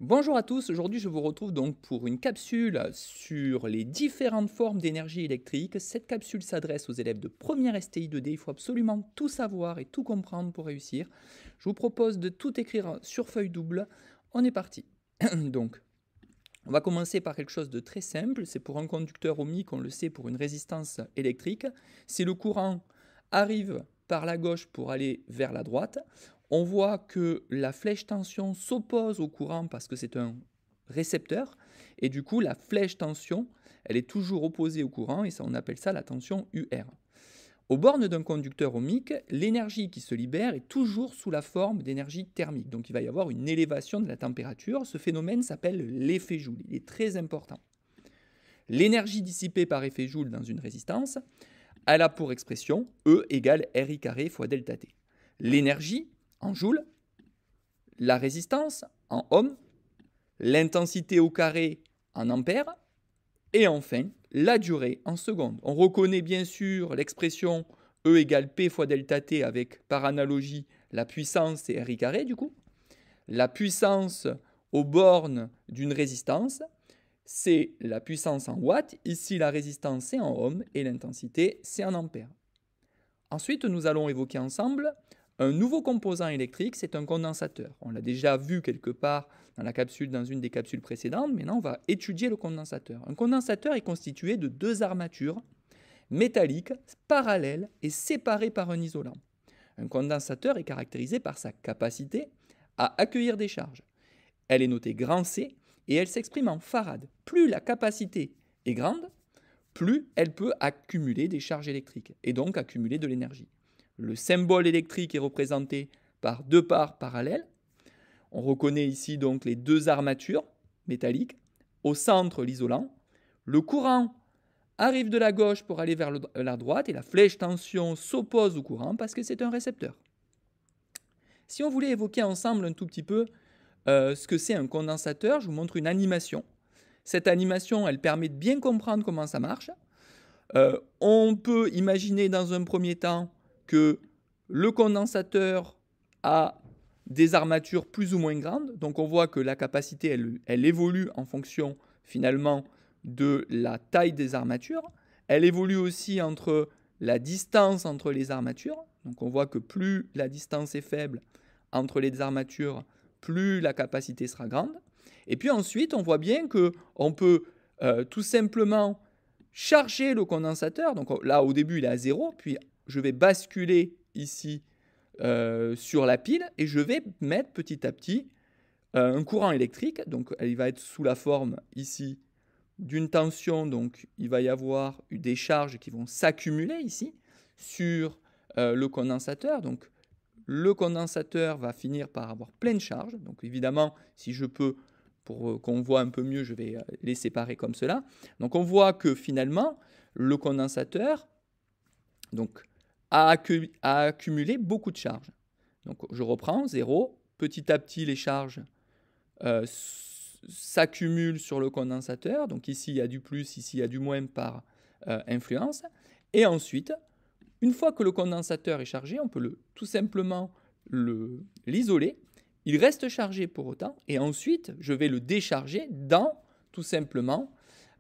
Bonjour à tous, aujourd'hui je vous retrouve donc pour une capsule sur les différentes formes d'énergie électrique. Cette capsule s'adresse aux élèves de première STI 2D, il faut absolument tout savoir et tout comprendre pour réussir. Je vous propose de tout écrire sur feuille double, on est parti. Donc, on va commencer par quelque chose de très simple, c'est pour un conducteur ohmique, on le sait, pour une résistance électrique. Si le courant arrive par la gauche pour aller vers la droite, on voit que la flèche tension s'oppose au courant parce que c'est un récepteur, et du coup la flèche tension, elle est toujours opposée au courant, et ça, on appelle ça la tension UR. Aux bornes d'un conducteur ohmique, l'énergie qui se libère est toujours sous la forme d'énergie thermique. Donc il va y avoir une élévation de la température. Ce phénomène s'appelle l'effet Joule. Il est très important. L'énergie dissipée par effet Joule dans une résistance, elle a pour expression E égale RI carré fois delta T. L'énergie en Joule, la résistance en Ohm, l'intensité au carré en ampères, et enfin, la durée en secondes. On reconnaît bien sûr l'expression E égale P fois delta T avec, par analogie, la puissance et RI carré du coup. La puissance aux bornes d'une résistance, c'est la puissance en watts. Ici, la résistance, c'est en ohms et l'intensité, c'est en ampères. Ensuite, nous allons évoquer ensemble un nouveau composant électrique, c'est un condensateur. On l'a déjà vu quelque part dans une des capsules précédentes, maintenant on va étudier le condensateur. Un condensateur est constitué de deux armatures métalliques parallèles et séparées par un isolant. Un condensateur est caractérisé par sa capacité à accueillir des charges. Elle est notée grand C et elle s'exprime en farad. Plus la capacité est grande, plus elle peut accumuler des charges électriques et donc accumuler de l'énergie. Le symbole électrique est représenté par deux parts parallèles. On reconnaît ici donc les deux armatures métalliques. Au centre, l'isolant. Le courant arrive de la gauche pour aller vers la droite et la flèche tension s'oppose au courant parce que c'est un récepteur. Si on voulait évoquer ensemble un tout petit peu ce que c'est un condensateur, je vous montre une animation. Cette animation, elle permet de bien comprendre comment ça marche. On peut imaginer dans un premier temps que le condensateur a des armatures plus ou moins grandes. Donc on voit que la capacité, elle évolue en fonction finalement de la taille des armatures. Elle évolue aussi entre la distance entre les armatures. Donc on voit que plus la distance est faible entre les armatures, plus la capacité sera grande. Et puis ensuite, on voit bien qu'on peut tout simplement charger le condensateur. Donc là, au début, il est à 0, puis je vais basculer ici sur la pile et je vais mettre petit à petit un courant électrique. Donc il va être sous la forme ici d'une tension. Donc il va y avoir des charges qui vont s'accumuler ici sur le condensateur. Donc le condensateur va finir par avoir plein de charges. Donc évidemment, si je peux, pour qu'on voit un peu mieux, je vais les séparer comme cela. Donc on voit que finalement, le condensateur donc, a accumulé beaucoup de charges. Donc je reprends, 0. Petit à petit, les charges s'accumulent sur le condensateur. Donc ici, il y a du plus, ici, il y a du moins par influence. Et ensuite, une fois que le condensateur est chargé, on peut tout simplement l'isoler. Il reste chargé pour autant. Et ensuite, je vais le décharger dans, tout simplement,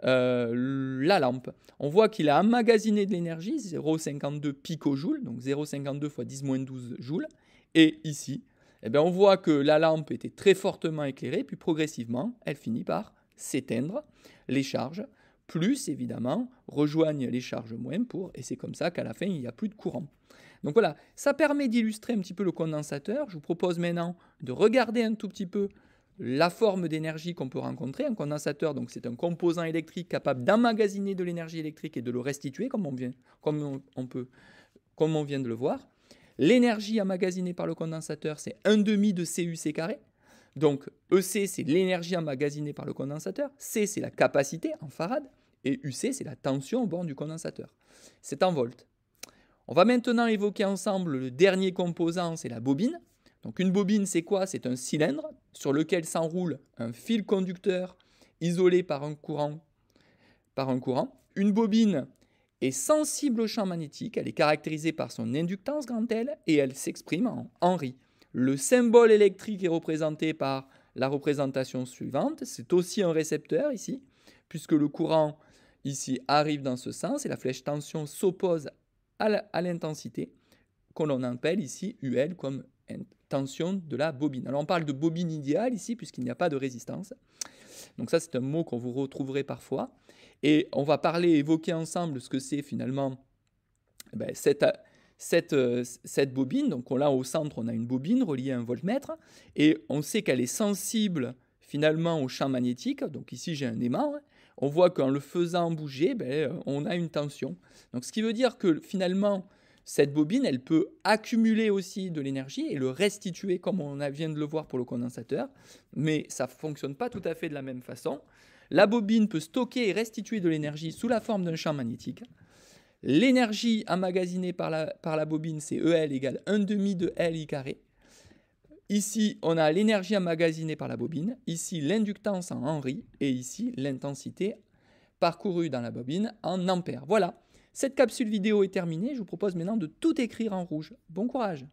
la lampe. On voit qu'il a emmagasiné de l'énergie, 0,52 picojoules, donc 0,52 fois 10-12 joules. Et ici, eh bien, on voit que la lampe était très fortement éclairée, puis progressivement, elle finit par s'éteindre. Les charges plus, évidemment, rejoignent les charges moins pour, et c'est comme ça qu'à la fin, il n'y a plus de courant. Donc voilà, ça permet d'illustrer un petit peu le condensateur. Je vous propose maintenant de regarder un tout petit peu la forme d'énergie qu'on peut rencontrer. Un condensateur, donc c'est un composant électrique capable d'emmagasiner de l'énergie électrique et de le restituer, comme on vient de le voir. L'énergie emmagasinée par le condensateur, c'est 1/2 de CUC carré. Donc EC, c'est l'énergie emmagasinée par le condensateur. C, c'est la capacité en farad. Et UC, c'est la tension au bord du condensateur. C'est en volts. On va maintenant évoquer ensemble le dernier composant, c'est la bobine. Donc une bobine, c'est quoi? C'est un cylindre sur lequel s'enroule un fil conducteur isolé par un courant. Une bobine est sensible au champ magnétique, elle est caractérisée par son inductance grand L et elle s'exprime en Henry. Le symbole électrique est représenté par la représentation suivante. C'est aussi un récepteur ici, puisque le courant ici arrive dans ce sens et la flèche tension s'oppose à l'intensité, qu'on appelle ici UL comme tension de la bobine. Alors on parle de bobine idéale ici, puisqu'il n'y a pas de résistance. Donc ça, c'est un mot qu'on vous retrouverez parfois. Et on va évoquer ensemble ce que c'est finalement cette bobine. Donc là, au centre, on a une bobine reliée à un voltmètre. Et on sait qu'elle est sensible finalement au champ magnétique. Donc ici, j'ai un aimant. On voit qu'en le faisant bouger, on a une tension. Donc ce qui veut dire que finalement, cette bobine, elle peut accumuler aussi de l'énergie et le restituer, comme on vient de le voir pour le condensateur, mais ça ne fonctionne pas tout à fait de la même façon. La bobine peut stocker et restituer de l'énergie sous la forme d'un champ magnétique. L'énergie emmagasinée par la bobine, c'est EL égale 1/2 de LI carré. Ici, on a l'énergie emmagasinée par la bobine, ici l'inductance en Henry, et ici l'intensité parcourue dans la bobine en ampères. Voilà. Cette capsule vidéo est terminée, je vous propose maintenant de tout écrire en rouge. Bon courage!